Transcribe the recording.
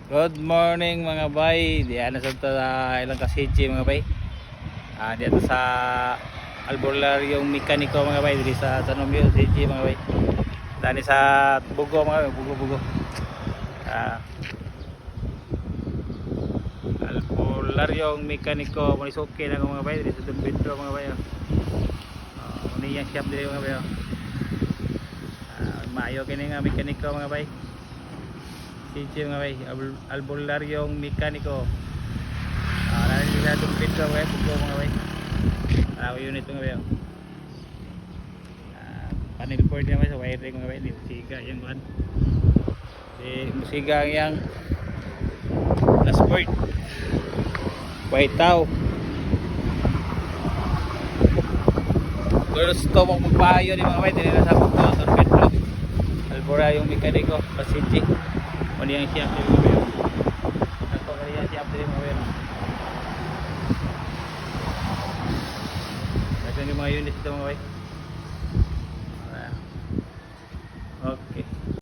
Good morning mga bay. Diyan na sa ilang kasiji mga bay. Dito sa Albularyong Mekaniko mga bay, dito sa Tanomyo City mga bay. Dani sa Bugo mga bay, Bugo. Ah, Albularyong Mekaniko, Manisuke na mga bay, dito sa Don Pedro mga bay. Ano yung shop dito mga bay. Maayo kini nga mekaniko mga bay. CJ mga bay, Albularyong Mekaniko. Nari nila itong pito mga bay, bugo mga bay. Unit mga bay. Panel board naman sa wiring mga bay, di musiga yung kuhan. Di musiga yung dashboard. White tao. Gusto mong magpahayo ni mga bay, di nila sa bugo, Don Pedro. Albularyong Mekaniko, CJ. Ano yung siya mga bay. Ito kaya siya mga bay. Ito yung mga unit dito mga bay.